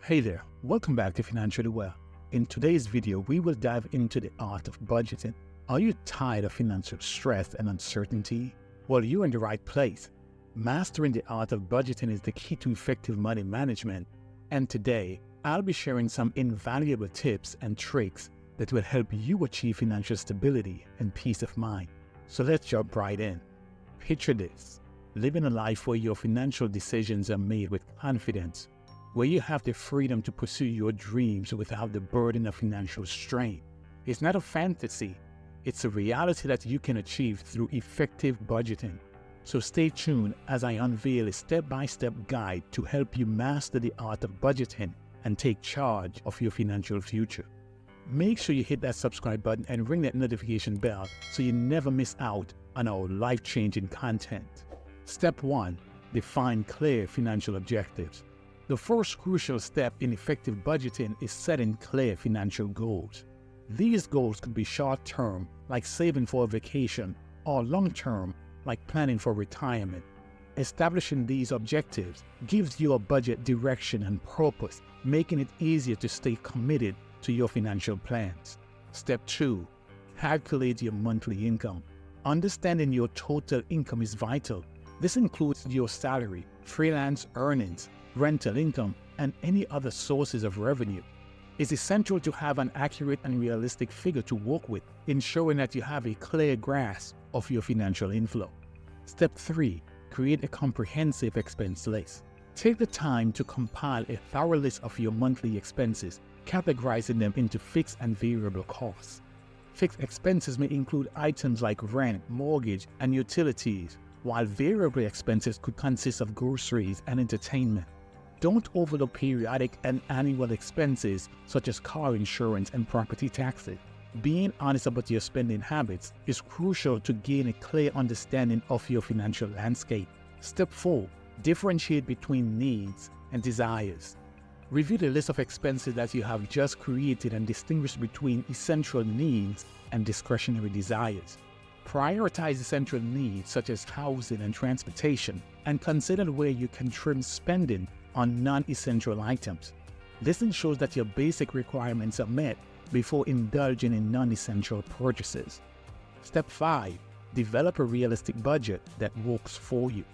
Hey there, welcome back to Financially Well. In today's video, we will dive into the art of budgeting. Are you tired of financial stress and uncertainty? Well, you're in the right place. Mastering the art of budgeting is the key to effective money management. And today, I'll be sharing some invaluable tips and tricks that will help you achieve financial stability and peace of mind. So let's jump right in. Picture this: living a life where your financial decisions are made with confidence, where you have the freedom to pursue your dreams without the burden of financial strain. It's not a fantasy, it's a reality that you can achieve through effective budgeting. So stay tuned as I unveil a step-by-step guide to help you master the art of budgeting and take charge of your financial future. Make sure you hit that subscribe button and ring that notification bell so you never miss out on our life-changing content. Step 1. Define clear financial objectives. The first crucial step in effective budgeting is setting clear financial goals. These goals could be short-term, like saving for a vacation, or long-term, like planning for retirement. Establishing these objectives gives you a budget direction and purpose, making it easier to stay committed to your financial plans. Step 2. Calculate your monthly income. Understanding your total income is vital. This includes your salary, freelance earnings, rental income, and any other sources of revenue. It's essential to have an accurate and realistic figure to work with, ensuring that you have a clear grasp of your financial inflow. Step 3. Create a comprehensive expense list. Take the time to compile a thorough list of your monthly expenses, categorizing them into fixed and variable costs. Fixed expenses may include items like rent, mortgage, and utilities, while variable expenses could consist of groceries and entertainment. Don't overlook periodic and annual expenses such as car insurance and property taxes. Being honest about your spending habits is crucial to gain a clear understanding of your financial landscape. Step 4. Differentiate between needs and desires. Review the list of expenses that you have just created and distinguish between essential needs and discretionary desires. Prioritize essential needs such as housing and transportation, and consider where you can trim spending on non-essential items. This ensures that your basic requirements are met before indulging in non-essential purchases. Step 5. Develop a realistic budget that works for you.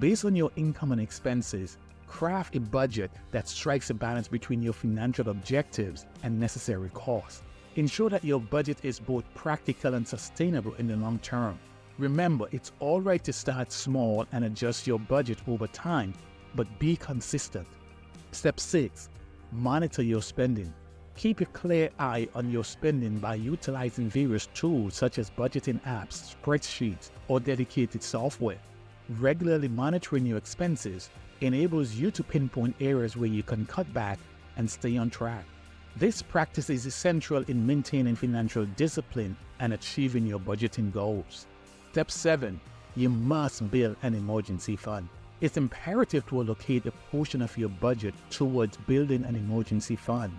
Based on your income and expenses, craft a budget that strikes a balance between your financial objectives and necessary costs. Ensure that your budget is both practical and sustainable in the long term. Remember, it's alright to start small and adjust your budget over time, but be consistent. Step 6. Monitor your spending. Keep a clear eye on your spending by utilizing various tools such as budgeting apps, spreadsheets, or dedicated software. Regularly monitoring your expenses enables you to pinpoint areas where you can cut back and stay on track. This practice is essential in maintaining financial discipline and achieving your budgeting goals. Step 7. You must build an emergency fund. It's imperative to allocate a portion of your budget towards building an emergency fund.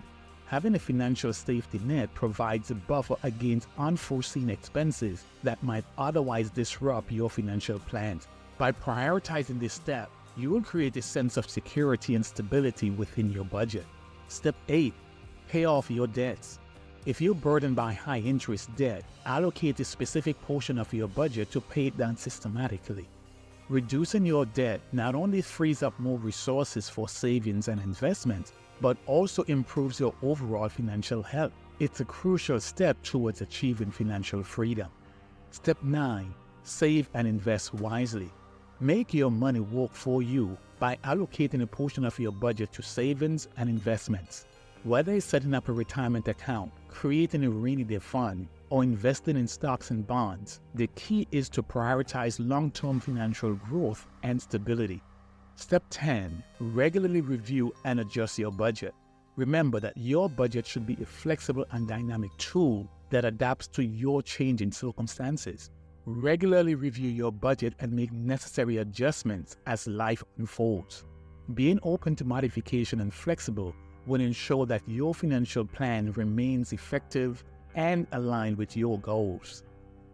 Having a financial safety net provides a buffer against unforeseen expenses that might otherwise disrupt your financial plans. By prioritizing this step, you will create a sense of security and stability within your budget. Step 8. Pay off your debts. If you're burdened by high-interest debt, allocate a specific portion of your budget to pay it down systematically. Reducing your debt not only frees up more resources for savings and investments, but also improves your overall financial health. It's a crucial step towards achieving financial freedom. Step 9. Save and invest wisely. Make your money work for you by allocating a portion of your budget to savings and investments. Whether it's setting up a retirement account, creating a rainy day fund, or investing in stocks and bonds, the key is to prioritize long-term financial growth and stability. Step 10. Regularly review and adjust your budget. Remember that your budget should be a flexible and dynamic tool that adapts to your changing circumstances. Regularly review your budget and make necessary adjustments as life unfolds. Being open to modification and flexible will ensure that your financial plan remains effective and aligned with your goals.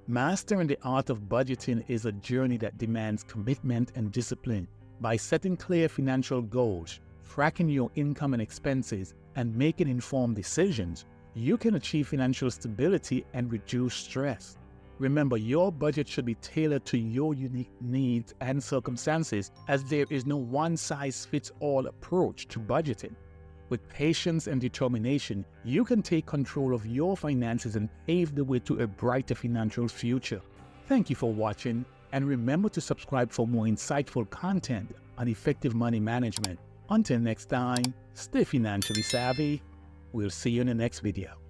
Mastering the art of budgeting is a journey that demands commitment and discipline. By setting clear financial goals, tracking your income and expenses, and making informed decisions, you can achieve financial stability and reduce stress. Remember, your budget should be tailored to your unique needs and circumstances, as there is no one-size-fits-all approach to budgeting. With patience and determination, you can take control of your finances and pave the way to a brighter financial future. Thank you for watching, and remember to subscribe for more insightful content on effective money management. Until next time, stay financially savvy. We'll see you in the next video.